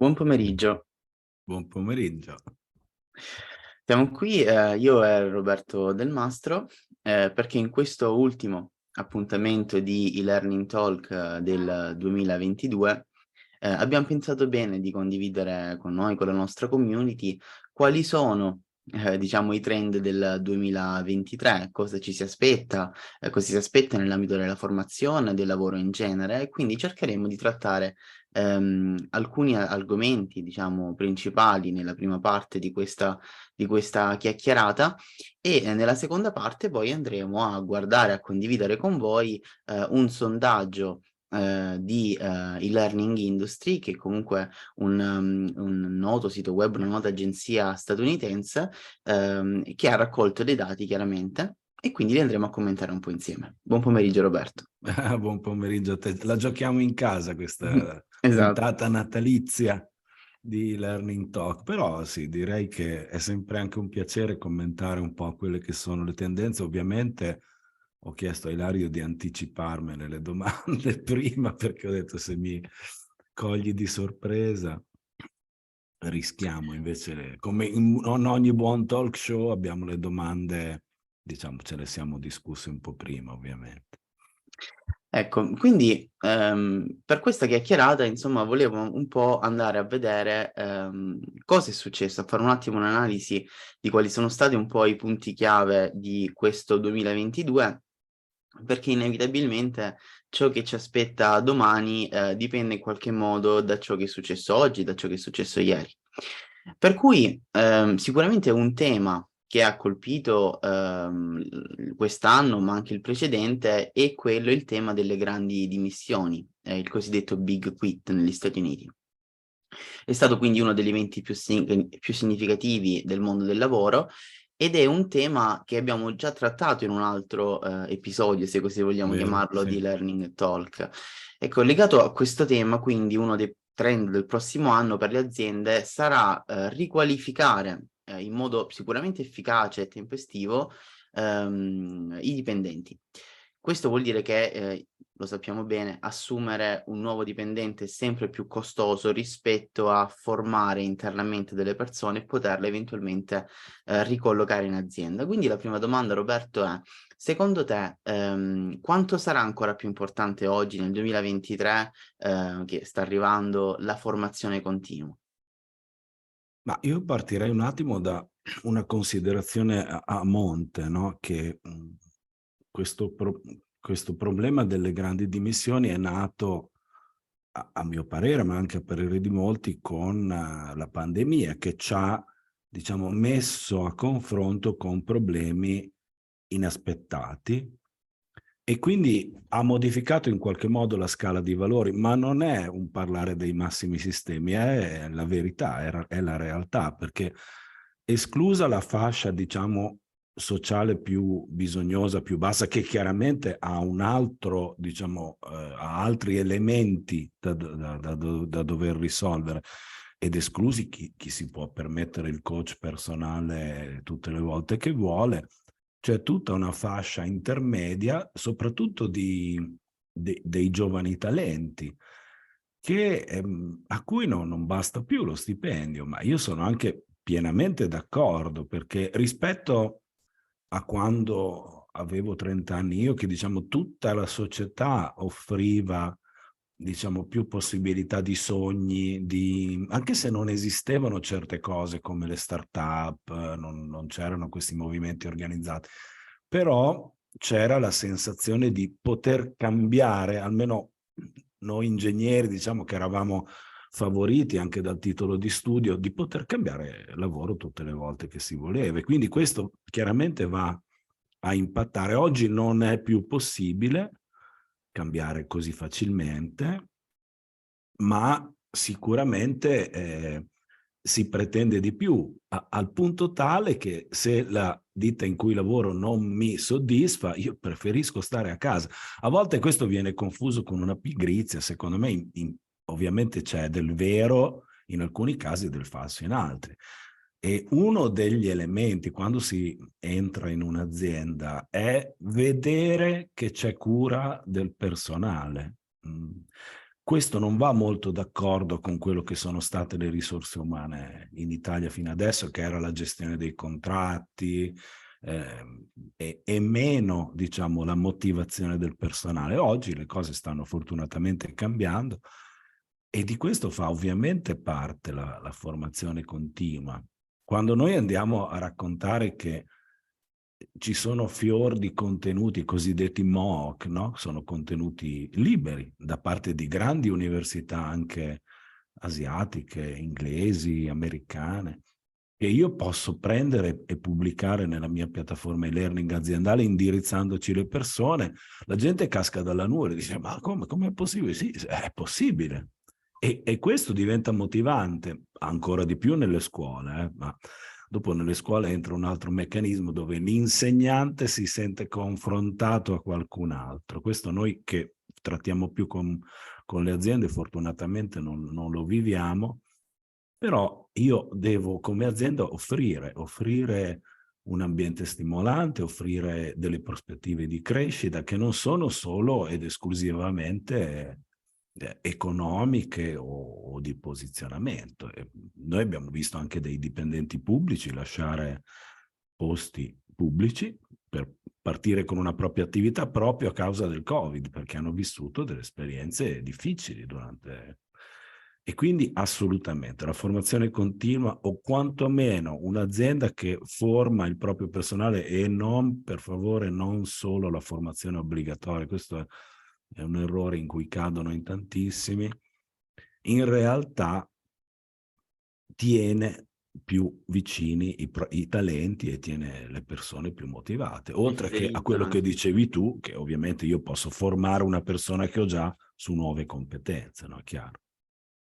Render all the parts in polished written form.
Buon pomeriggio. Buon pomeriggio. Siamo qui, io e Roberto Del Mastro, perché in questo ultimo appuntamento di e-learning talk del 2022, abbiam pensato bene di condividere con noi, con la nostra community, quali sono, diciamo i trend del 2023, cosa ci si aspetta, cosa si aspetta nell'ambito della formazione, del lavoro in genere, e quindi cercheremo di trattare alcuni argomenti, diciamo, principali nella prima parte di questa chiacchierata e nella seconda parte poi andremo a guardare, a condividere con voi un sondaggio di e-learning industry, che comunque un noto sito web, una nota agenzia statunitense, che ha raccolto dei dati chiaramente, e quindi li andremo a commentare un po' insieme. Buon pomeriggio Roberto. Buon pomeriggio a te. La giochiamo in casa questa Esatto. puntata natalizia di Learning Talk, però sì, direi che è sempre anche un piacere commentare un po' quelle che sono le tendenze. Ovviamente ho chiesto a Ilario di anticiparmene le domande prima, perché ho detto se mi cogli di sorpresa rischiamo. Invece, come in ogni buon talk show, abbiamo le domande, diciamo, ce le siamo discusse un po' prima, ovviamente. Ecco, quindi per questa chiacchierata, insomma, volevo un po' andare a vedere cosa è successo, a fare un attimo un'analisi di quali sono stati un po' i punti chiave di questo 2022, perché inevitabilmente ciò che ci aspetta domani dipende in qualche modo da ciò che è successo oggi, da ciò che è successo ieri. Per cui sicuramente un tema che ha colpito quest'anno, ma anche il precedente, è quello il tema delle grandi dimissioni, il cosiddetto Big Quit negli Stati Uniti. È stato quindi uno degli eventi più significativi del mondo del lavoro ed è un tema che abbiamo già trattato in un altro episodio, se così vogliamo Vero? chiamarlo, di Sì. Learning Talk. Ecco, legato a questo tema, quindi uno dei trend del prossimo anno per le aziende sarà riqualificare in modo sicuramente efficace e tempestivo i dipendenti. Questo vuol dire che, lo sappiamo bene, assumere un nuovo dipendente è sempre più costoso rispetto a formare internamente delle persone e poterle eventualmente ricollocare in azienda. Quindi la prima domanda, Roberto, è: secondo te, quanto sarà ancora più importante oggi, nel 2023, che sta arrivando, la formazione continua? Ma io partirei un attimo da una considerazione a monte, no? Che questo, questo problema delle grandi dimissioni è nato, a mio parere, ma anche a parere di molti, con la pandemia, che ci ha, diciamo, messo a confronto con problemi inaspettati e quindi ha modificato in qualche modo la scala di valori, ma non è un parlare dei massimi sistemi, è la verità, è la realtà, perché esclusa la fascia, diciamo, sociale più bisognosa, più bassa, che chiaramente ha un altro, diciamo, ha altri elementi da dover risolvere, ed esclusi chi si può permettere il coach personale tutte le volte che vuole, c'è tutta una fascia intermedia, soprattutto dei giovani talenti, che, a cui non basta più lo stipendio, ma io sono anche pienamente d'accordo, perché rispetto a quando avevo 30 anni io, che diciamo tutta la società offriva, diciamo, più possibilità di sogni, anche se non esistevano certe cose come le start-up, non c'erano questi movimenti organizzati, però c'era la sensazione di poter cambiare, almeno noi ingegneri, diciamo che eravamo favoriti anche dal titolo di studio, di poter cambiare lavoro tutte le volte che si voleva. E quindi questo chiaramente va a impattare. Oggi non è più possibile cambiare così facilmente, ma sicuramente si pretende di più, al punto tale che se la ditta in cui lavoro non mi soddisfa, io preferisco stare a casa. A volte questo viene confuso con una pigrizia, secondo me ovviamente c'è del vero in alcuni casi e del falso in altri. E uno degli elementi quando si entra in un'azienda è vedere che c'è cura del personale. Questo non va molto d'accordo con quello che sono state le risorse umane in Italia fino adesso, che era la gestione dei contratti, e meno, diciamo, la motivazione del personale. Oggi le cose stanno fortunatamente cambiando e di questo fa ovviamente parte la formazione continua. Quando noi andiamo a raccontare che ci sono fior di contenuti cosiddetti MOOC, no? Sono contenuti liberi da parte di grandi università anche asiatiche, inglesi, americane, che io posso prendere e pubblicare nella mia piattaforma e-learning aziendale indirizzandoci le persone. La gente casca dalla nube e dice: ma come è possibile? Sì, è possibile. E questo diventa motivante ancora di più nelle scuole, ma dopo nelle scuole entra un altro meccanismo dove l'insegnante si sente confrontato a qualcun altro. Questo noi che trattiamo più con le aziende fortunatamente non lo viviamo, però io devo come azienda offrire un ambiente stimolante, offrire delle prospettive di crescita che non sono solo ed esclusivamente economiche o di posizionamento. E noi abbiamo visto anche dei dipendenti pubblici lasciare posti pubblici per partire con una propria attività proprio a causa del Covid, perché hanno vissuto delle esperienze difficili durante. E quindi assolutamente la formazione continua, o quantomeno un'azienda che forma il proprio personale e non, per favore, non solo la formazione obbligatoria. Questo è un errore in cui cadono in tantissimi. In realtà tiene più vicini i talenti e tiene le persone più motivate, Li oltre che a quello fidelizza che anche. dicevi tu, che ovviamente io posso formare una persona che ho già su nuove competenze, no? È chiaro.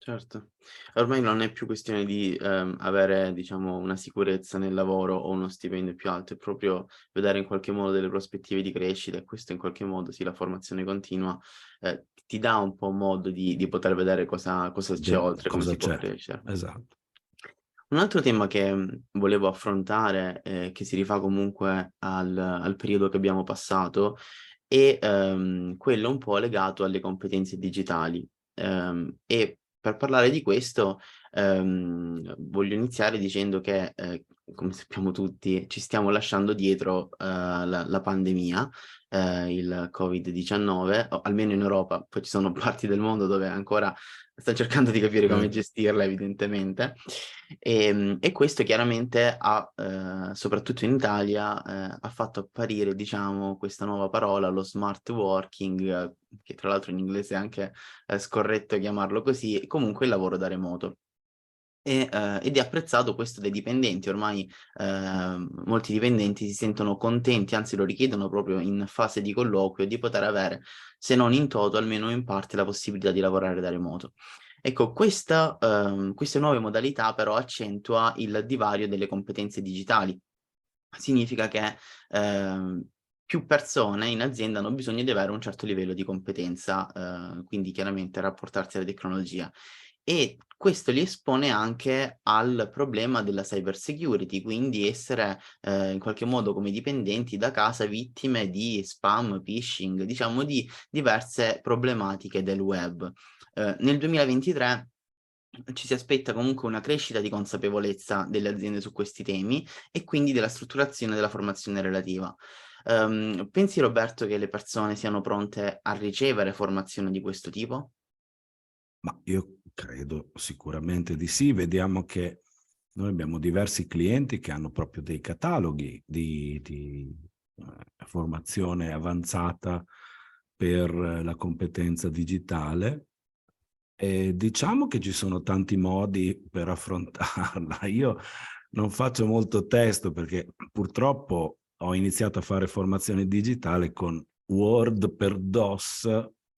Certo. Ormai non è più questione di, avere, diciamo, una sicurezza nel lavoro o uno stipendio più alto, è proprio vedere in qualche modo delle prospettive di crescita e questo in qualche modo, sì, la formazione continua, ti dà un po' modo di poter vedere cosa c'è oltre, come Cosa si può c'è? crescere. Esatto. Un altro tema che, volevo affrontare, che si rifà comunque al periodo che abbiamo passato, è, quello un po' legato alle competenze digitali. E per parlare di questo, voglio iniziare dicendo che, come sappiamo tutti, ci stiamo lasciando dietro, la pandemia, il Covid-19, o almeno in Europa, poi ci sono parti del mondo dove ancora stan cercando di capire come gestirla evidentemente. E questo chiaramente ha, soprattutto in Italia, ha fatto apparire, diciamo, questa nuova parola, lo smart working, che tra l'altro in inglese è anche, scorretto chiamarlo così, comunque il lavoro da remoto. Ed è apprezzato questo dai dipendenti. Ormai, molti dipendenti si sentono contenti, anzi lo richiedono proprio in fase di colloquio, di poter avere, se non in toto, almeno in parte, la possibilità di lavorare da remoto. Ecco, queste nuove modalità però accentua il divario delle competenze digitali. Significa che, più persone in azienda hanno bisogno di avere un certo livello di competenza, quindi chiaramente rapportarsi alla tecnologia. E questo li espone anche al problema della cyber security, quindi essere, in qualche modo come dipendenti da casa vittime di spam, phishing, diciamo di diverse problematiche del web. Nel 2023 ci si aspetta comunque una crescita di consapevolezza delle aziende su questi temi e quindi della strutturazione della formazione relativa. Pensi Roberto che le persone siano pronte a ricevere formazione di questo tipo? Ma io credo sicuramente di sì. Vediamo che noi abbiamo diversi clienti che hanno proprio dei cataloghi di formazione avanzata per la competenza digitale. E diciamo che ci sono tanti modi per affrontarla. Io non faccio molto testo perché purtroppo ho iniziato a fare formazione digitale con Word per DOS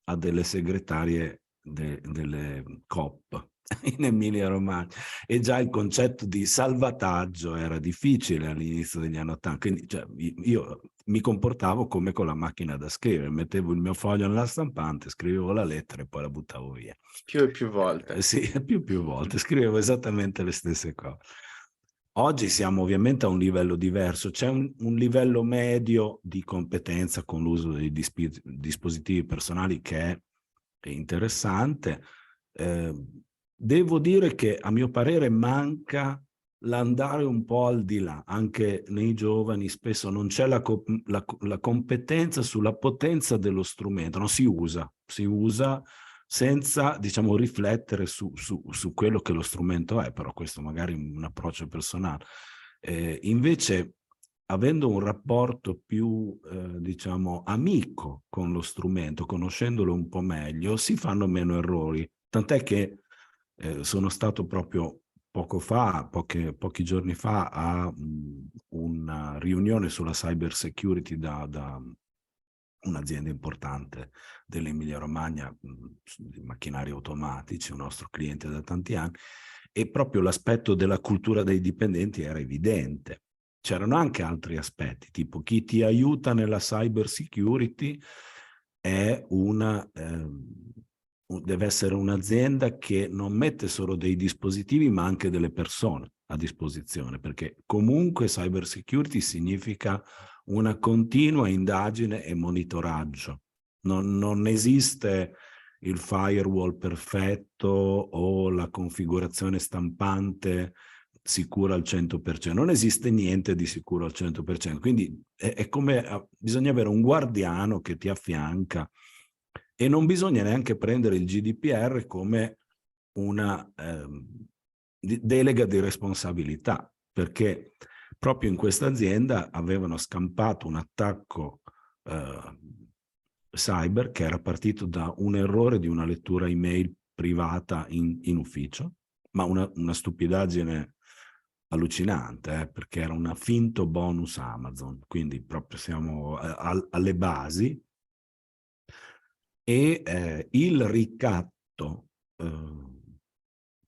a delle segretarie delle COP in Emilia Romagna, e già il concetto di salvataggio era difficile all'inizio degli anni '80, quindi cioè, io mi comportavo come con la macchina da scrivere, mettevo il mio foglio nella stampante, scrivevo la lettera e poi la buttavo via. Più e più volte. Sì, più volte, scrivevo esattamente le stesse cose. Oggi siamo ovviamente a un livello diverso, c'è un livello medio di competenza con l'uso dei dispositivi personali che è interessante. Devo dire che a mio parere manca l'andare un po' al di là. Anche nei giovani spesso non c'è la competenza sulla potenza dello strumento, non si usa senza, diciamo, riflettere su quello che lo strumento è, però questo magari è un approccio personale. Invece, avendo un rapporto più, diciamo, amico con lo strumento, conoscendolo un po' meglio, si fanno meno errori. Tant'è che sono stato proprio poco fa, pochi giorni fa, a una riunione sulla cyber security da un'azienda importante dell'Emilia Romagna, di macchinari automatici, un nostro cliente da tanti anni, e proprio l'aspetto della cultura dei dipendenti era evidente. C'erano anche altri aspetti, tipo chi ti aiuta nella cyber security è deve essere un'azienda che non mette solo dei dispositivi, ma anche delle persone a disposizione, perché comunque cyber security significa una continua indagine e monitoraggio. Non esiste il firewall perfetto o la configurazione stampante sicura al 100%. Non esiste niente di sicuro al 100%. Quindi è come bisogna avere un guardiano che ti affianca, e non bisogna neanche prendere il GDPR come una delega di responsabilità, perché proprio in questa azienda avevano scampato un attacco cyber che era partito da un errore di una lettura email privata in ufficio, ma una stupidaggine allucinante, perché era un finto bonus Amazon, quindi proprio siamo alle basi, e il ricatto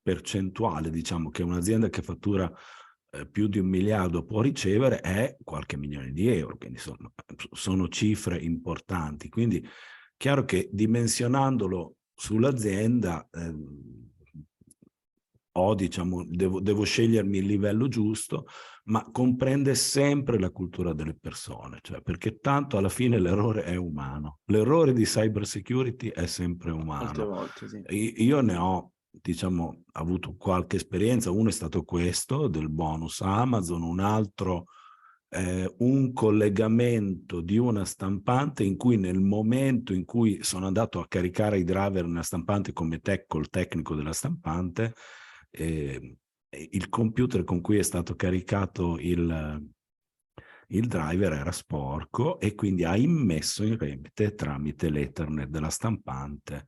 percentuale, diciamo, che un'azienda che fattura più di 1 miliardo può ricevere è qualche milione di euro, quindi sono cifre importanti. Quindi chiaro che dimensionandolo sull'azienda diciamo, devo scegliermi il livello giusto, ma comprende sempre la cultura delle persone, cioè, perché tanto alla fine l'errore è umano. L'errore di cyber security è sempre Molte umano. volte, sì. Io ne ho, diciamo, avuto qualche esperienza. Uno è stato questo, del bonus Amazon, un altro un collegamento di una stampante in cui, nel momento in cui sono andato a caricare i driver nella stampante come col tecnico della stampante, il computer con cui è stato caricato il driver era sporco, e quindi ha immesso in rete tramite l'Ethernet della stampante.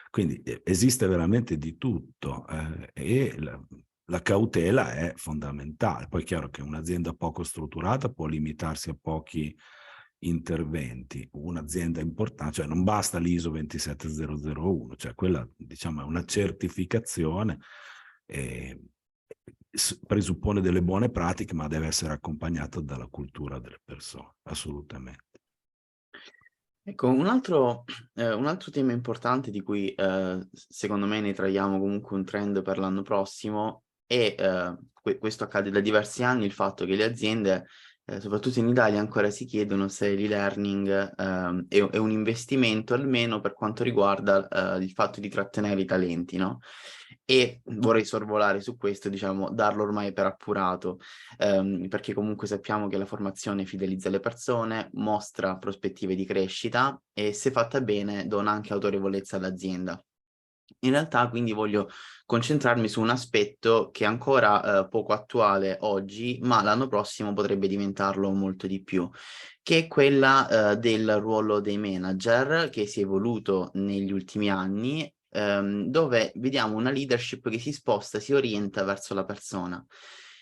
Quindi esiste veramente di tutto, e la cautela è fondamentale. Poi è chiaro che un'azienda poco strutturata può limitarsi a pochi interventi. Un'azienda importante, cioè non basta l'ISO 27001, cioè quella, diciamo, è una certificazione, presuppone delle buone pratiche, ma deve essere accompagnata dalla cultura delle persone, assolutamente. Ecco, un altro tema importante di cui, secondo me ne traiamo comunque un trend per l'anno prossimo è, questo accade da diversi anni, il fatto che le aziende, soprattutto in Italia, ancora si chiedono se l'e-learning, è un investimento, almeno per quanto riguarda, il fatto di trattenere i talenti, no, e vorrei sorvolare su questo, diciamo, darlo ormai per appurato, perché comunque sappiamo che la formazione fidelizza le persone, mostra prospettive di crescita e, se fatta bene, dona anche autorevolezza all'azienda. In realtà quindi voglio concentrarmi su un aspetto che è ancora, poco attuale oggi, ma l'anno prossimo potrebbe diventarlo molto di più, che è quella, del ruolo dei manager, che si è evoluto negli ultimi anni, dove vediamo una leadership che si sposta, si orienta verso la persona.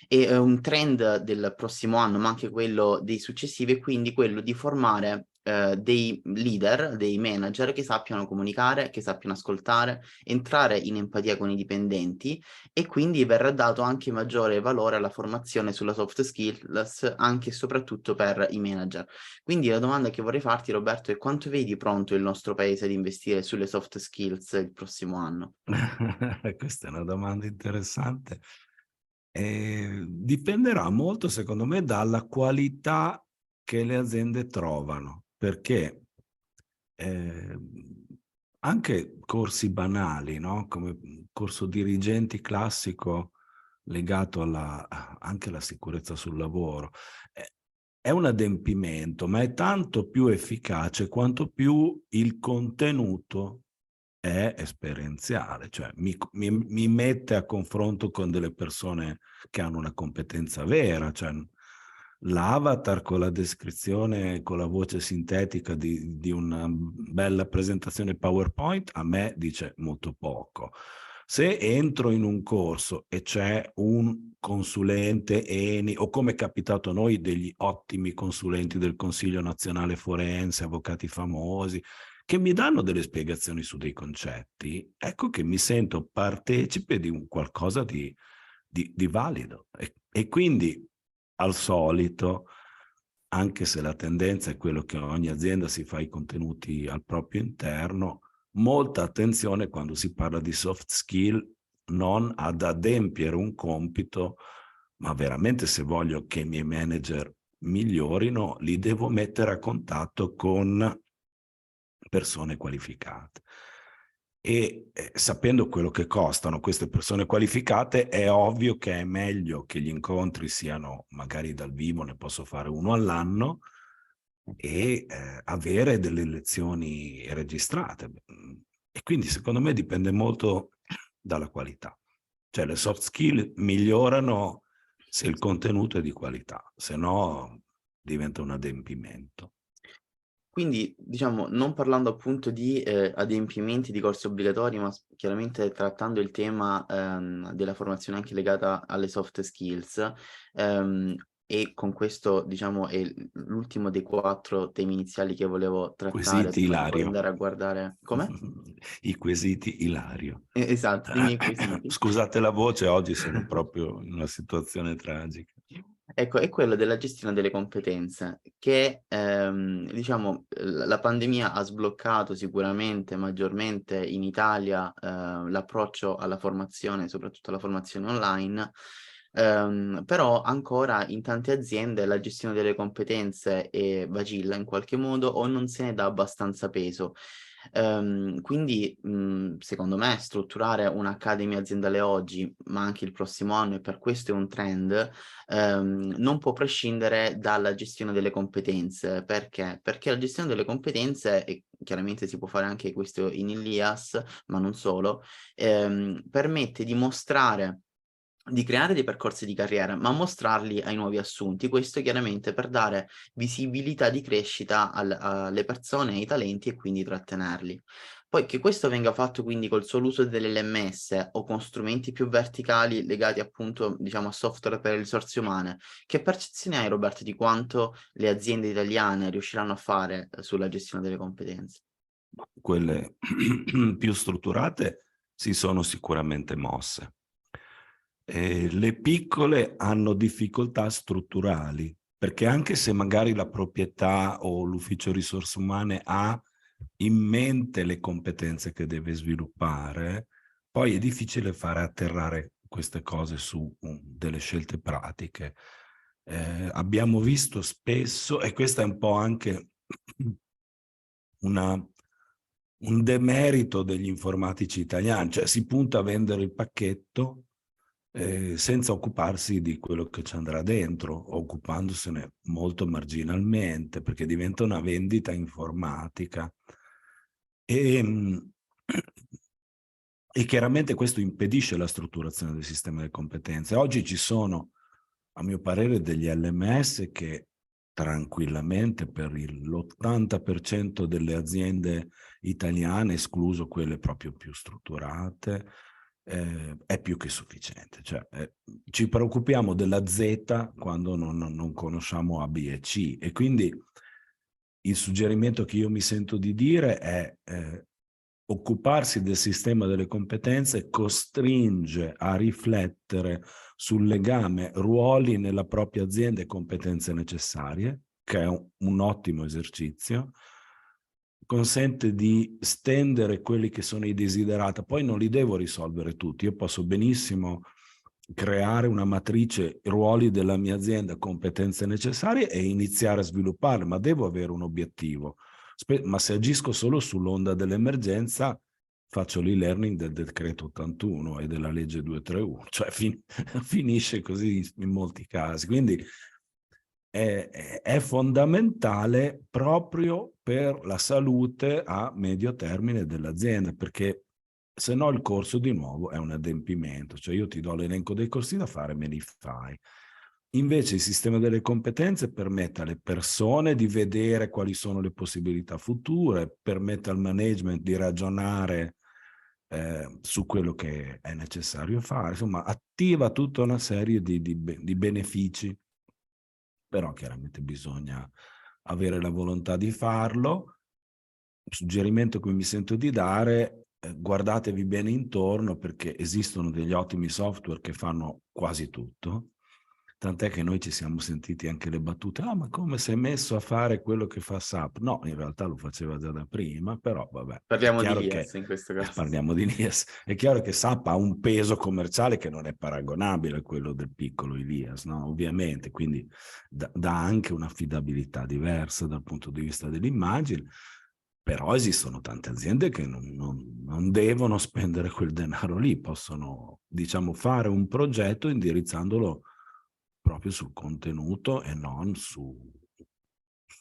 E, un trend del prossimo anno, ma anche quello dei successivi, è quindi quello di formare, dei leader, dei manager che sappiano comunicare, che sappiano ascoltare, entrare in empatia con i dipendenti, e quindi verrà dato anche maggiore valore alla formazione sulla soft skills, anche e soprattutto per i manager. Quindi la domanda che vorrei farti, Roberto, è: quanto vedi pronto il nostro paese ad investire sulle soft skills il prossimo anno? Questa è una domanda interessante. Dipenderà molto, secondo me, dalla qualità che le aziende trovano, perché anche corsi banali, no? Come corso dirigenti classico legato anche alla sicurezza sul lavoro. È un adempimento, ma è tanto più efficace quanto più il contenuto è esperienziale, cioè mi mette a confronto con delle persone che hanno una competenza vera, cioè l'avatar con la descrizione, con la voce sintetica di una bella presentazione PowerPoint a me dice molto poco. Se entro in un corso e c'è un consulente ENI, o come è capitato a noi, degli ottimi consulenti del Consiglio Nazionale Forense, avvocati famosi, che mi danno delle spiegazioni su dei concetti, ecco che mi sento partecipe di un qualcosa di valido. E quindi, al solito, anche se la tendenza è quello che ogni azienda si fa i contenuti al proprio interno, molta attenzione quando si parla di soft skill, non ad adempiere un compito, ma veramente se voglio che i miei manager migliorino, li devo mettere a contatto con persone qualificate. E sapendo quello che costano queste persone qualificate, è ovvio che è meglio che gli incontri siano magari dal vivo, ne posso fare uno all'anno, e avere delle lezioni registrate. E quindi secondo me dipende molto dalla qualità. Cioè le soft skill migliorano se il contenuto è di qualità, se no diventa un adempimento. Quindi, diciamo, non parlando appunto di adempimenti di corsi obbligatori, ma chiaramente trattando il tema della formazione anche legata alle soft skills, ehm, e con questo, diciamo, è l'ultimo dei 4 temi iniziali che volevo trattare Quesiti prima di poi Ilario. andare a guardare. Come? I quesiti Ilario. Esatto, i miei quesiti. Scusate la voce, oggi sono proprio in una situazione tragica. Ecco, è quello della gestione delle competenze che, diciamo, la pandemia ha sbloccato sicuramente maggiormente in Italia, l'approccio alla formazione, soprattutto alla formazione online, però ancora in tante aziende la gestione delle competenze, vacilla in qualche modo o non se ne dà abbastanza peso. Quindi, secondo me strutturare un'academy aziendale oggi, ma anche il prossimo anno, e per questo è un trend, non può prescindere dalla gestione delle competenze. Perché? Perché la gestione delle competenze, e chiaramente si può fare anche questo in ILIAS, ma non solo, permette di mostrare, di creare dei percorsi di carriera, ma mostrarli ai nuovi assunti. Questo chiaramente per dare visibilità di crescita alle persone, ai talenti, e quindi trattenerli. Poi che questo venga fatto quindi col solo uso dell'LMS o con strumenti più verticali legati appunto, diciamo, a software per le risorse umane, che percezione hai, Roberto, di quanto le aziende italiane riusciranno a fare sulla gestione delle competenze? Quelle più strutturate si sono sicuramente mosse. Le piccole hanno difficoltà strutturali, perché anche se magari la proprietà o l'ufficio risorse umane ha in mente le competenze che deve sviluppare, poi è difficile fare atterrare queste cose su delle scelte pratiche. Abbiamo visto spesso, e questo è un po' anche un demerito degli informatici italiani, cioè si punta a vendere il pacchetto senza occuparsi di quello che ci andrà dentro, occupandosene molto marginalmente, perché diventa una vendita informatica. E, e chiaramente questo impedisce la strutturazione del sistema delle competenze. Oggi ci sono, a mio parere, degli LMS che tranquillamente per l'80% delle aziende italiane, escluso quelle proprio più strutturate, è più che sufficiente. Cioè, ci preoccupiamo della Z quando non conosciamo A, B e C, e quindi il suggerimento che io mi sento di dire è occuparsi del sistema delle competenze costringe a riflettere sul legame ruoli nella propria azienda e competenze necessarie, che è un ottimo esercizio, consente di stendere quelli che sono i desiderata. Poi non li devo risolvere tutti, io posso benissimo creare una matrice ruoli della mia azienda, competenze necessarie, e iniziare a svilupparle, ma devo avere un obiettivo. Ma se agisco solo sull'onda dell'emergenza, faccio l'e-learning del decreto 81 e della legge 231, cioè finisce così in molti casi. Quindi è fondamentale proprio per la salute a medio termine dell'azienda, perché se no il corso di nuovo è un adempimento, cioè io ti do l'elenco dei corsi da fare, me li fai. Invece il sistema delle competenze permette alle persone di vedere quali sono le possibilità future, permette al management di ragionare su quello che è necessario fare, insomma attiva tutta una serie di benefici, però chiaramente bisogna avere la volontà di farlo. Un suggerimento che mi sento di dare, guardatevi bene intorno, perché esistono degli ottimi software che fanno quasi tutto, tant'è che noi ci siamo sentiti anche le battute, ma come sei messo a fare quello che fa SAP? No, in realtà lo faceva già da prima, però vabbè, è Parliamo di chiaro che IAS in questo caso. parliamo di NIAS, è chiaro che SAP ha un peso commerciale che non è paragonabile a quello del piccolo Ilias, no? Ovviamente, quindi dà anche un'affidabilità diversa dal punto di vista dell'immagine, però esistono tante aziende che non devono spendere quel denaro lì, possono, diciamo, fare un progetto indirizzandolo proprio sul contenuto e non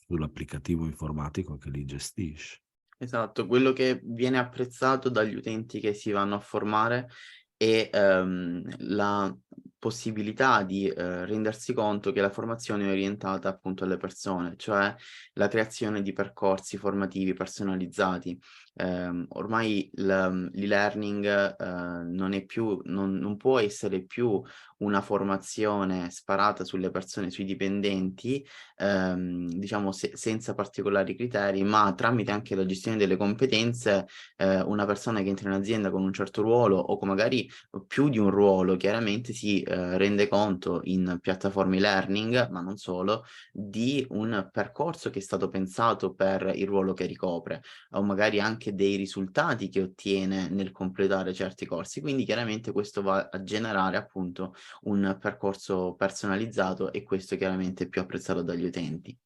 sull'applicativo informatico che li gestisce. Esatto, quello che viene apprezzato dagli utenti che si vanno a formare è la possibilità di rendersi conto che la formazione è orientata appunto alle persone, cioè la creazione di percorsi formativi personalizzati. Ormai l'e-learning non è più, non può essere più una formazione sparata sulle persone, sui dipendenti, diciamo senza particolari criteri, ma tramite anche la gestione delle competenze, una persona che entra in azienda con un certo ruolo o con magari più di un ruolo, chiaramente si rende conto in piattaforme learning, ma non solo, di un percorso che è stato pensato per il ruolo che ricopre, o magari anche dei risultati che ottiene nel completare certi corsi. Quindi chiaramente questo va a generare appunto un percorso personalizzato, e questo chiaramente è più apprezzato dagli utenti.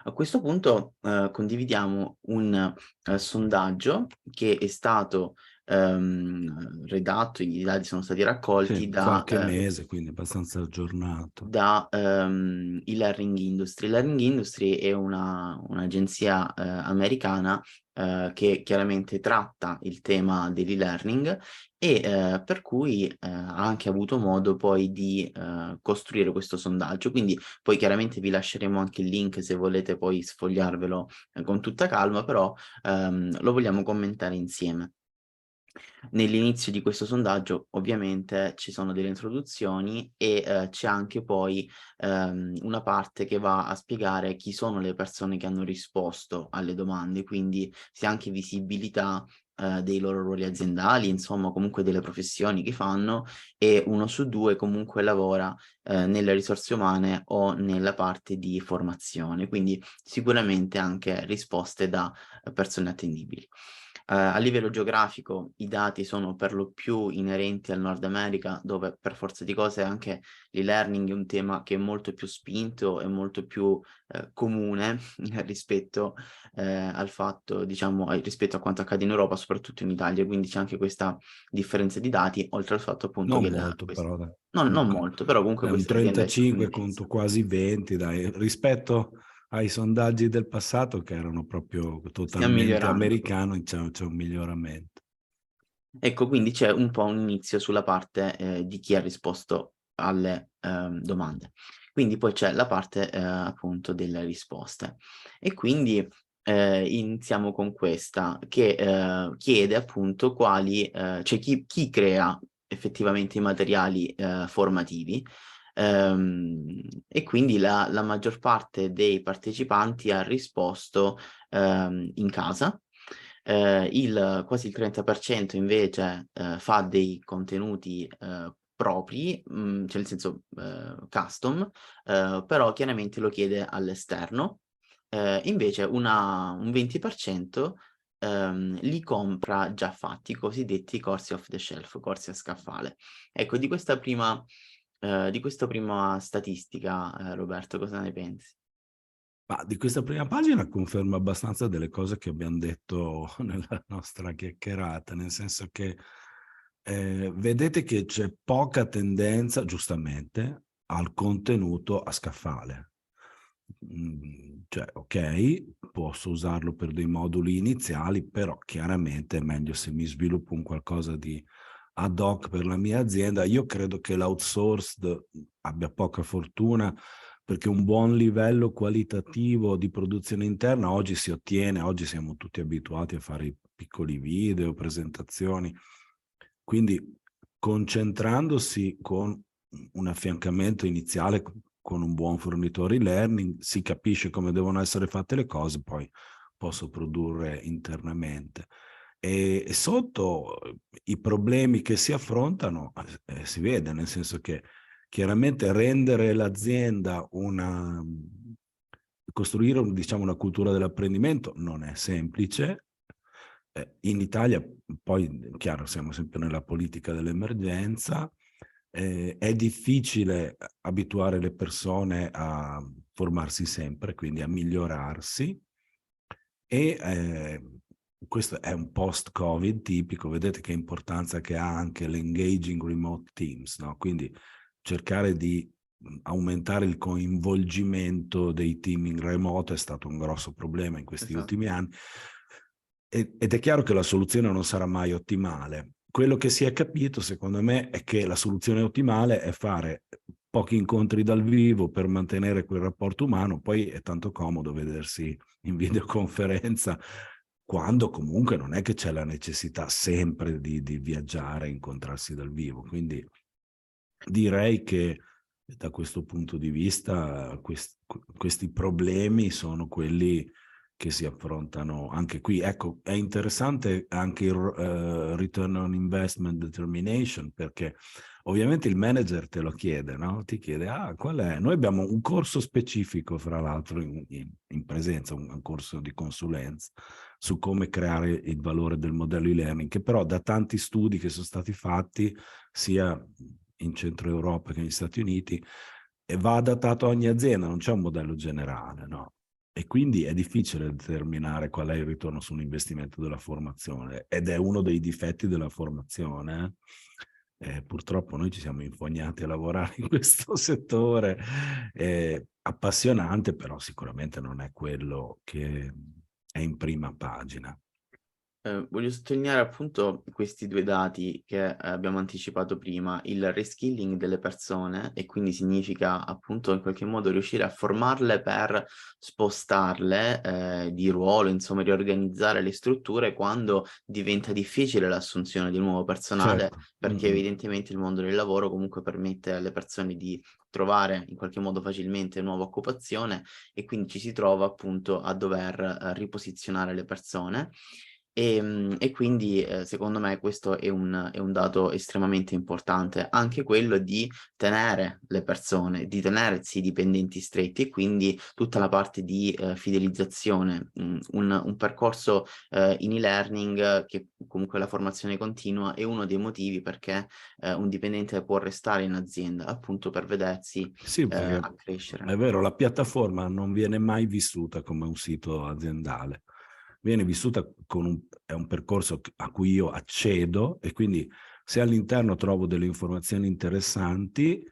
A questo punto, condividiamo un, sondaggio che è stato, redatto, i dati sono stati raccolti Sì, qualche mese, quindi abbastanza aggiornato. da eLearning Industry. eLearning Industry è un'agenzia americana che chiaramente tratta il tema dell'e-learning, e per cui ha anche avuto modo poi di costruire questo sondaggio. Quindi poi chiaramente vi lasceremo anche il link se volete poi sfogliarvelo con tutta calma, però lo vogliamo commentare insieme. Nell'inizio di questo sondaggio ovviamente ci sono delle introduzioni e c'è anche poi una parte che va a spiegare chi sono le persone che hanno risposto alle domande, quindi si ha anche visibilità dei loro ruoli aziendali, insomma comunque delle professioni che fanno, e 1 su 2 comunque lavora nelle risorse umane o nella parte di formazione, quindi sicuramente anche risposte da persone attendibili. A livello geografico i dati sono per lo più inerenti al Nord America, dove per forza di cose anche l'e-learning è un tema che è molto più spinto e molto più comune rispetto al fatto, diciamo, rispetto a quanto accade in Europa, soprattutto in Italia, quindi c'è anche questa differenza di dati, oltre al fatto appunto Non che molto però, dai. non Comunque molto, però comunque è un questa azienda è 35 contro statunitense. quasi 20, dai, rispetto ai sondaggi del passato che erano proprio Stiamo totalmente migliorando. americani, c'è un miglioramento. Ecco, quindi c'è un po' un inizio sulla parte, di chi ha risposto alle, domande. Quindi poi c'è la parte, appunto delle risposte. E quindi, iniziamo con questa che, chiede appunto quali cioè chi crea effettivamente i materiali, formativi, e quindi la maggior parte dei partecipanti ha risposto, in casa. Quasi il 30% invece, fa dei contenuti, propri, cioè nel senso, custom, però chiaramente lo chiede all'esterno. Invece un 20%, li compra già fatti, i cosiddetti corsi off the shelf, corsi a scaffale. Ecco, di questa prima statistica, Roberto, cosa ne pensi? Ma di questa prima pagina conferma abbastanza delle cose che abbiamo detto nella nostra chiacchierata, nel senso che vedete che c'è poca tendenza, giustamente, al contenuto a scaffale. Cioè, ok, posso usarlo per dei moduli iniziali, però chiaramente è meglio se mi sviluppo un qualcosa di ad hoc per la mia azienda. Io credo che l'outsourced abbia poca fortuna, perché un buon livello qualitativo di produzione interna oggi si ottiene, oggi siamo tutti abituati a fare i piccoli video, presentazioni, quindi concentrandosi con un affiancamento iniziale con un buon fornitore e-learning, si capisce come devono essere fatte le cose, poi posso produrre internamente. E sotto i problemi che si affrontano si vede, nel senso che chiaramente rendere l'azienda costruire diciamo, una cultura dell'apprendimento non è semplice. In Italia, poi, chiaro, siamo sempre nella politica dell'emergenza, è difficile abituare le persone a formarsi sempre, quindi a migliorarsi, e questo è un post-Covid tipico. Vedete che importanza che ha anche l'engaging remote teams, no? Quindi cercare di aumentare il coinvolgimento dei team in remoto è stato un grosso problema in questi Esatto. ultimi anni, ed è chiaro che la soluzione non sarà mai ottimale. Quello che si è capito, secondo me, è che la soluzione ottimale è fare pochi incontri dal vivo per mantenere quel rapporto umano, poi è tanto comodo vedersi in videoconferenza, quando comunque non è che c'è la necessità sempre di viaggiare e incontrarsi dal vivo. Quindi direi che da questo punto di vista questi problemi sono quelli che si affrontano anche qui. Ecco, è interessante anche il return on investment determination, perché ovviamente il manager te lo chiede, no? Ti chiede, qual è? Noi abbiamo un corso specifico, fra l'altro, in presenza, un corso di consulenza su come creare il valore del modello e-learning, che però da tanti studi che sono stati fatti, sia in Centro Europa che negli Stati Uniti, e va adattato a ogni azienda, non c'è un modello generale, no? E quindi è difficile determinare qual è il ritorno su un investimento della formazione, ed è uno dei difetti della formazione. Purtroppo noi ci siamo infognati a lavorare in questo settore, appassionante, però sicuramente non è quello che è in prima pagina. Voglio sottolineare appunto questi 2 dati che abbiamo anticipato prima: il reskilling delle persone, e quindi significa appunto in qualche modo riuscire a formarle per spostarle, di ruolo, insomma riorganizzare le strutture quando diventa difficile l'assunzione di nuovo personale, Certo. perché evidentemente il mondo del lavoro comunque permette alle persone di trovare in qualche modo facilmente nuova occupazione, e quindi ci si trova appunto a dover, riposizionare le persone. E quindi, secondo me questo è un dato estremamente importante, anche quello di tenere le persone, di tenersi i dipendenti stretti, e quindi tutta la parte di, fidelizzazione, un percorso, in e-learning, che comunque la formazione continua è uno dei motivi perché, un dipendente può restare in azienda, appunto per vedersi, Sì, perché accrescere. è vero, la piattaforma non viene mai vissuta come un sito aziendale, viene vissuta è un percorso a cui io accedo, e quindi se all'interno trovo delle informazioni interessanti,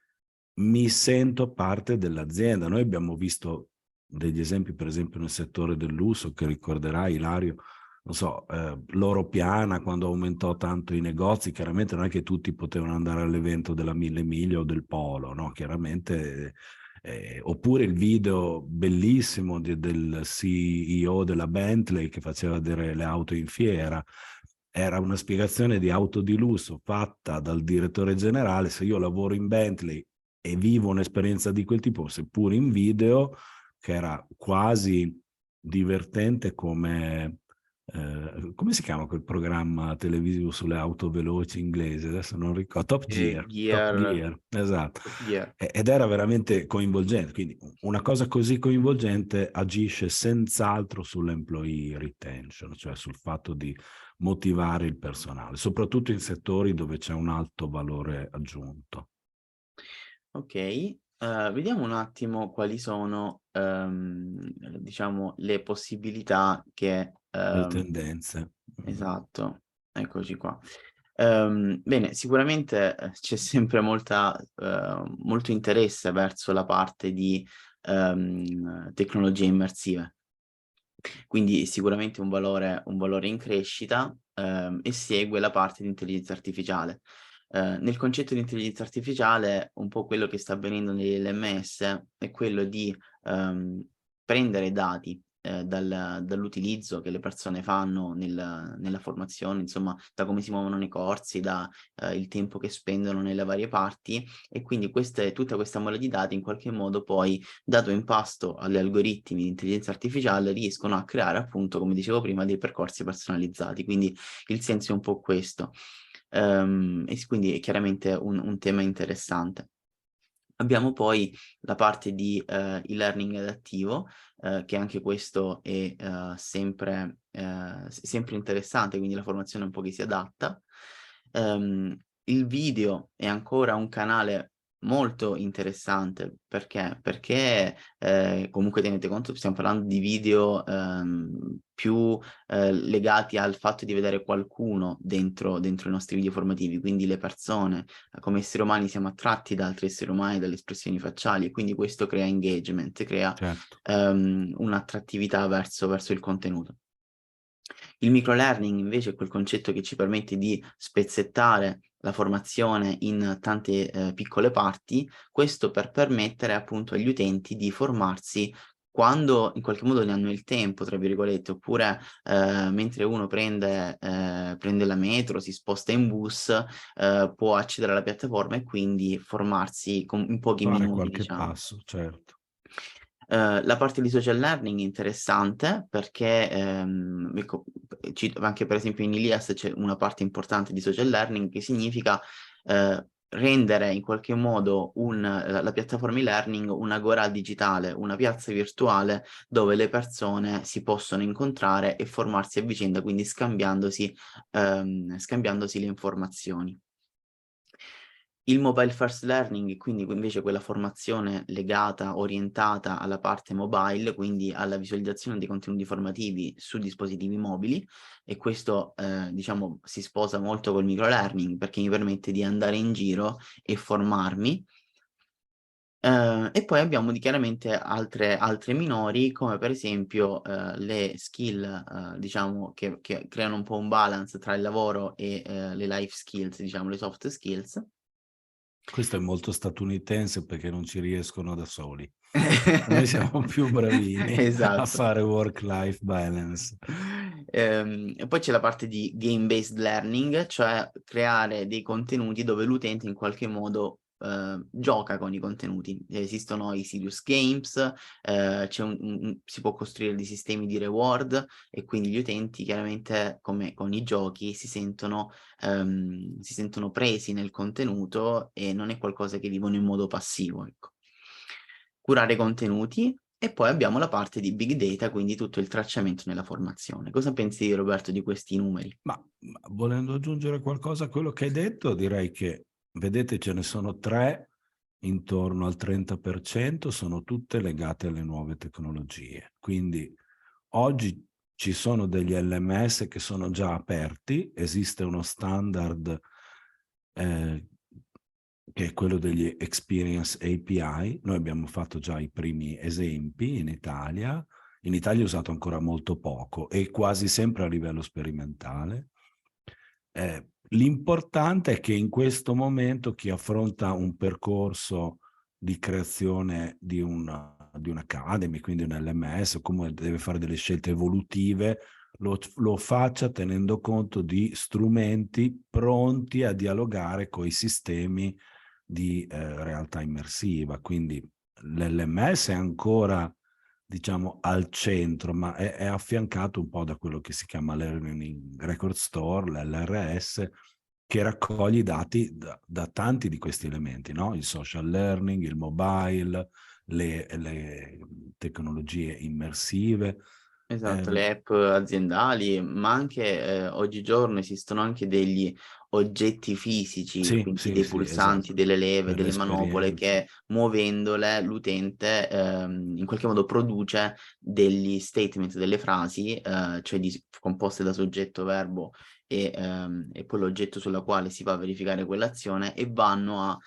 mi sento parte dell'azienda. Noi abbiamo visto degli esempi, per esempio nel settore del lusso, che ricorderai, Ilario, non so, Loro Piana, quando aumentò tanto i negozi, chiaramente non è che tutti potevano andare all'evento della Mille Miglia o del Polo, no? Chiaramente, oppure il video bellissimo del CEO della Bentley che faceva vedere le auto in fiera. Era una spiegazione di auto di lusso fatta dal direttore generale: se io lavoro in Bentley e vivo un'esperienza di quel tipo, seppur in video, che era quasi divertente come si chiama quel programma televisivo sulle auto veloci inglese? Adesso non ricordo. Top Gear Gear, esatto. Top Gear. Ed era veramente coinvolgente. Quindi una cosa così coinvolgente agisce senz'altro sull'employee retention, cioè sul fatto di motivare il personale, soprattutto in settori dove c'è un alto valore aggiunto. Okay. Vediamo un attimo quali sono, diciamo, le possibilità che, Le tendenze. esatto, eccoci qua. Bene, sicuramente, c'è sempre molto interesse verso la parte di, tecnologie immersive. Quindi sicuramente un valore in crescita, e segue la parte di intelligenza artificiale. Nel concetto di intelligenza artificiale un po' quello che sta avvenendo negli LMS è quello di, prendere dati, dall'utilizzo che le persone fanno nella formazione, insomma da come si muovono nei corsi, il tempo che spendono nelle varie parti, e quindi tutta questa mole di dati in qualche modo poi, dato in pasto agli algoritmi di intelligenza artificiale, riescono a creare appunto, come dicevo prima, dei percorsi personalizzati. Quindi il senso è un po' questo. Quindi è chiaramente un tema interessante. Abbiamo poi la parte di, e-learning adattivo, che anche questo è, sempre interessante, quindi la formazione un po' che si adatta. Il video è ancora un canale molto interessante, perché, comunque tenete conto, stiamo parlando di video, più, legati al fatto di vedere qualcuno dentro i nostri video formativi, quindi le persone. Come esseri umani siamo attratti da altri esseri umani, dalle espressioni facciali, e quindi questo crea engagement, crea, Certo. un'attrattività verso il contenuto. Il microlearning invece è quel concetto che ci permette di spezzettare la formazione in tante, piccole parti, questo per permettere appunto agli utenti di formarsi quando in qualche modo ne hanno il tempo, tra virgolette, oppure, mentre uno prende la metro, si sposta in bus, può accedere alla piattaforma e quindi formarsi in pochi Fare minuti, qualche diciamo. passo, certo. La parte di social learning è interessante perché, ecco, anche per esempio in Ilias c'è una parte importante di social learning che significa, rendere in qualche modo la piattaforma e-learning un'agorà digitale, una piazza virtuale dove le persone si possono incontrare e formarsi a vicenda, quindi scambiandosi le informazioni. Il mobile first learning, quindi invece quella formazione legata, orientata alla parte mobile, quindi alla visualizzazione dei contenuti formativi su dispositivi mobili, e questo, diciamo si sposa molto col microlearning perché mi permette di andare in giro e formarmi. E poi abbiamo chiaramente altre minori, come per esempio, le skill, diciamo che creano un po' un balance tra il lavoro e, le life skills, diciamo le soft skills. Questo è molto statunitense perché non ci riescono da soli. Noi siamo più bravini a Esatto. fare work-life balance. E poi c'è la parte di game based learning, cioè creare dei contenuti dove l'utente in qualche modo, gioca con i contenuti. Esistono i serious games, c'è si può costruire dei sistemi di reward, e quindi gli utenti chiaramente, come con i giochi, si sentono presi nel contenuto e non è qualcosa che vivono in modo passivo, ecco. Curare i contenuti, e poi abbiamo la parte di big data, quindi tutto il tracciamento nella formazione. Cosa pensi, Roberto, di questi numeri? Ma volendo aggiungere qualcosa a quello che hai detto, direi che, vedete, ce ne sono 3, intorno al 30%, sono tutte legate alle nuove tecnologie. Quindi oggi ci sono degli LMS che sono già aperti, esiste uno standard che è quello degli Experience API. Noi abbiamo fatto già i primi esempi in Italia. In Italia è usato ancora molto poco e quasi sempre a livello sperimentale. L'importante è che in questo momento chi affronta un percorso di creazione di un'academy, quindi un LMS, o come deve fare delle scelte evolutive, lo faccia tenendo conto di strumenti pronti a dialogare con i sistemi di realtà immersiva. Quindi l'LMS è ancora, diciamo, al centro, ma è affiancato un po' da quello che si chiama Learning Record Store, l'LRS, che raccoglie i dati da tanti di questi elementi, no? Il social learning, il mobile, le tecnologie immersive. Esatto, le app aziendali, ma anche oggigiorno esistono anche degli oggetti fisici, sì, quindi sì, dei sì, pulsanti, esatto, delle leve, per delle manopole l'esperienza. che muovendole l'utente in qualche modo produce degli statement, delle frasi, cioè composte da soggetto, verbo e poi l'oggetto sulla quale si va a verificare quell'azione e vanno a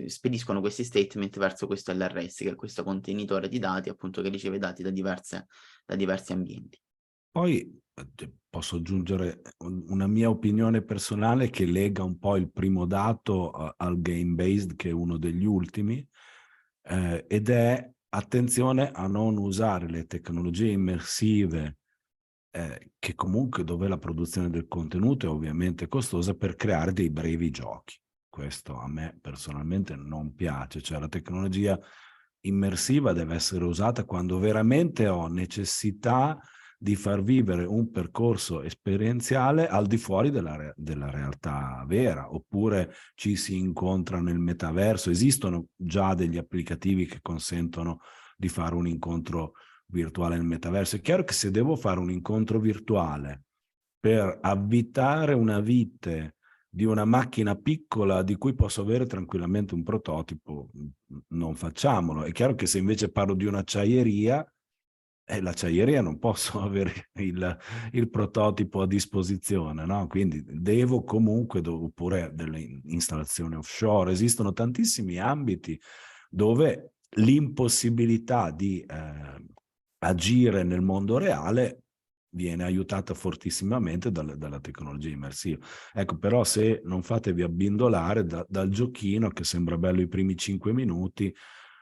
spediscono questi statement verso questo LRS, che è questo contenitore di dati, appunto, che riceve dati da diversi ambienti. Poi posso aggiungere una mia opinione personale che lega un po' il primo dato al game-based, che è uno degli ultimi, ed è attenzione a non usare le tecnologie immersive, che comunque dove la produzione del contenuto è ovviamente costosa, per creare dei brevi giochi. Questo a me personalmente non piace, cioè la tecnologia immersiva deve essere usata quando veramente ho necessità di far vivere un percorso esperienziale al di fuori della realtà vera, oppure ci si incontra nel metaverso. Esistono già degli applicativi che consentono di fare un incontro virtuale nel metaverso. È chiaro che se devo fare un incontro virtuale per avvitare una vite di una macchina piccola di cui posso avere tranquillamente un prototipo, non facciamolo. È chiaro che se invece parlo di un'acciaieria, l'acciaieria non posso avere il prototipo a disposizione, no? Quindi devo comunque, oppure delle installazioni offshore, esistono tantissimi ambiti dove l'impossibilità di agire nel mondo reale viene aiutata fortissimamente dalla tecnologia immersiva. Ecco, però se non fatevi abbindolare dal giochino che sembra bello i primi 5 minuti,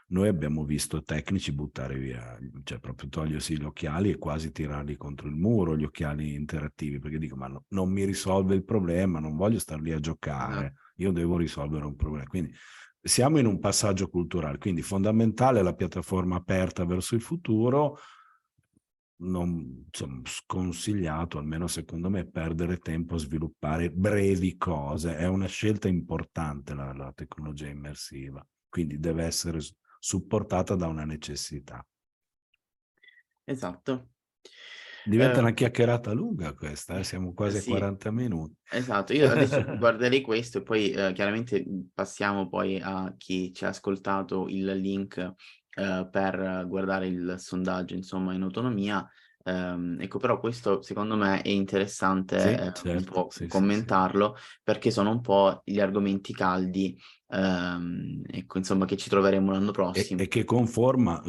noi abbiamo visto tecnici buttare via, cioè proprio togliersi gli occhiali e quasi tirarli contro il muro, gli occhiali interattivi, perché dico, ma no, non mi risolve il problema, non voglio star lì a Esatto. giocare, io devo risolvere un problema. Quindi siamo in un passaggio culturale, quindi fondamentale la piattaforma aperta verso il futuro, non, insomma, sconsigliato, almeno secondo me, perdere tempo a sviluppare brevi cose. È una scelta importante la tecnologia immersiva, quindi deve essere supportata da una necessità. Esatto. Diventa una chiacchierata lunga questa, siamo quasi a Sì. 40 minuti. Esatto, io adesso guarderei questo e poi chiaramente passiamo poi a chi ci ha ascoltato il link per guardare il sondaggio, insomma, in autonomia. Ecco, però questo secondo me è interessante Sì, un certo, po' sì, sì, sì. commentarlo perché sono un po' gli argomenti caldi, ecco, insomma, che ci troveremo l'anno prossimo. E che conferma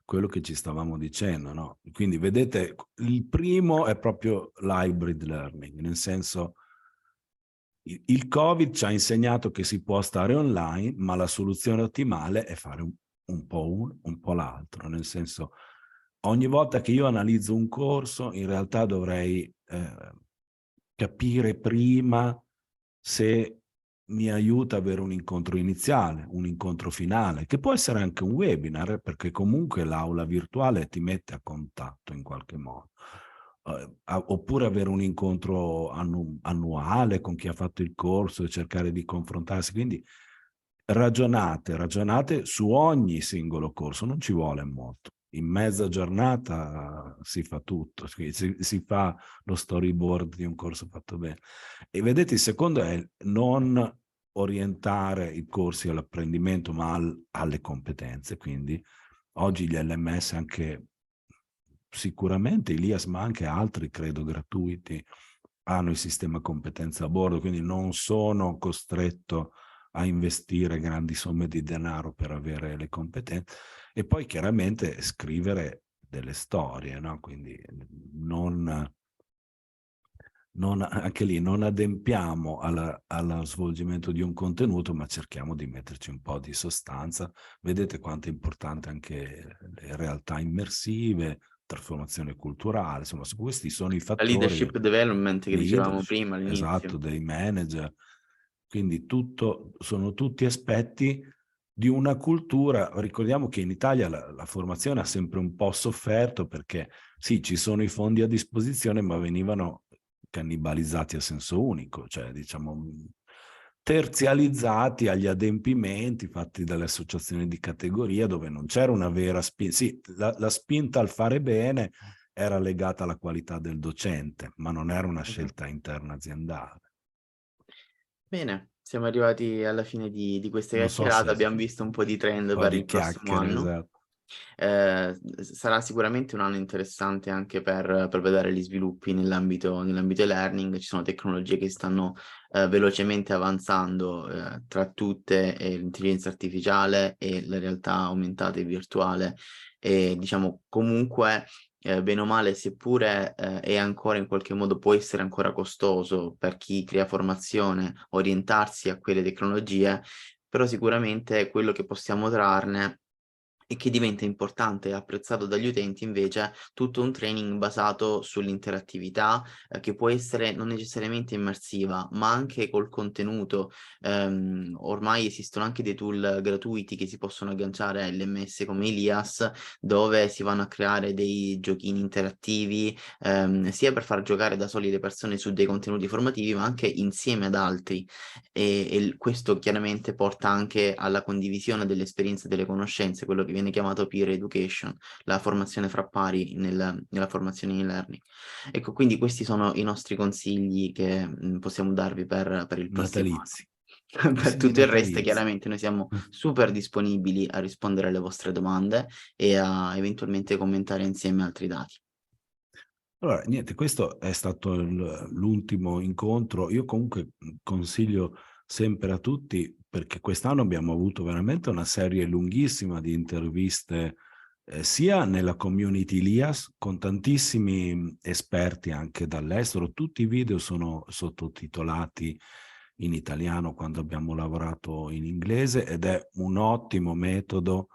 quello che ci stavamo dicendo, no? Quindi vedete, il primo è proprio l'hybrid learning, nel senso il Covid ci ha insegnato che si può stare online, ma la soluzione ottimale è fare un po' un po' l'altro, nel senso ogni volta che io analizzo un corso, in realtà dovrei capire prima se mi aiuta ad avere un incontro iniziale, un incontro finale, che può essere anche un webinar, perché comunque l'aula virtuale ti mette a contatto in qualche modo. Oppure avere un incontro annuale con chi ha fatto il corso e cercare di confrontarsi. Quindi ragionate su ogni singolo corso, non ci vuole molto. In mezza giornata si fa tutto, si fa lo storyboard di un corso fatto bene. E vedete, il secondo è non orientare i corsi all'apprendimento, ma alle competenze. Quindi oggi gli LMS, anche sicuramente l'IAS, ma anche altri, credo, gratuiti, hanno il sistema competenze a bordo, quindi non sono costretto a investire grandi somme di denaro per avere le competenze. E poi chiaramente scrivere delle storie, no? Quindi anche lì non adempiamo allo svolgimento di un contenuto, ma cerchiamo di metterci un po' di sostanza. Vedete quanto è importante anche le realtà immersive, trasformazione culturale, insomma, questi sono i La fattori leadership development che dicevamo leadership, prima esatto, all'inizio. dei manager. Quindi sono tutti aspetti di una cultura. Ricordiamo che in Italia la formazione ha sempre un po' sofferto perché sì, ci sono i fondi a disposizione, ma venivano cannibalizzati a senso unico, cioè diciamo terzializzati agli adempimenti fatti dalle associazioni di categoria, dove non c'era una vera spinta. Sì, la spinta al fare bene era legata alla qualità del docente, ma non era una scelta interna aziendale. Bene, siamo arrivati alla fine di questa Non so chiacchierata, se abbiamo visto un po' di trend un po' per di il prossimo chiacchiere, anno. esatto. Sarà sicuramente un anno interessante anche per vedere gli sviluppi nell'ambito e-learning. Ci sono tecnologie che stanno velocemente avanzando, tra tutte l'intelligenza artificiale e la realtà aumentata e virtuale, e diciamo comunque bene o male, seppure è ancora in qualche modo, può essere ancora costoso per chi crea formazione orientarsi a quelle tecnologie, però sicuramente quello che possiamo trarne e che diventa importante e apprezzato dagli utenti invece tutto un training basato sull'interattività, che può essere non necessariamente immersiva, ma anche col contenuto. Ormai esistono anche dei tool gratuiti che si possono agganciare a LMS come Ilias, dove si vanno a creare dei giochini interattivi, sia per far giocare da soli le persone su dei contenuti formativi, ma anche insieme ad altri. Questo chiaramente porta anche alla condivisione delle esperienze e delle conoscenze, quello che viene chiamato peer education, la formazione fra pari nella formazione in e-learning. Ecco, quindi questi sono i nostri consigli che possiamo darvi per il prossimo anno. Natalizi. Per Consigli tutto il resto, natalizi. chiaramente, noi siamo super disponibili a rispondere alle vostre domande e a eventualmente commentare insieme altri dati. Allora, niente, questo è stato l'ultimo incontro. Io comunque consiglio sempre a tutti, perché quest'anno abbiamo avuto veramente una serie lunghissima di interviste, sia nella community LIAS, con tantissimi esperti anche dall'estero. Tutti i video sono sottotitolati in italiano quando abbiamo lavorato in inglese, ed è un ottimo metodo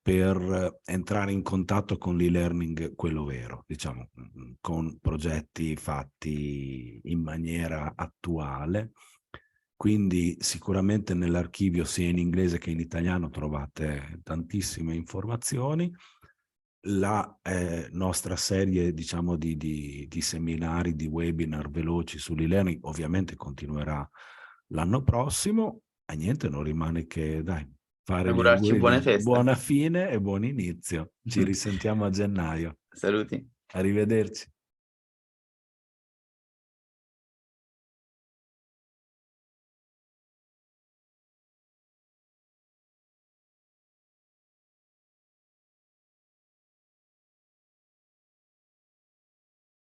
per entrare in contatto con l'e-learning, quello vero, diciamo, con progetti fatti in maniera attuale. Quindi sicuramente nell'archivio sia in inglese che in italiano trovate tantissime informazioni. La nostra serie, diciamo, di seminari, di webinar veloci sull'e-learning ovviamente continuerà l'anno prossimo, e niente, non rimane che, dai, fare gli Augurarci auguri buone di feste. buona fine e buon inizio. Ci risentiamo a gennaio. Saluti. Arrivederci.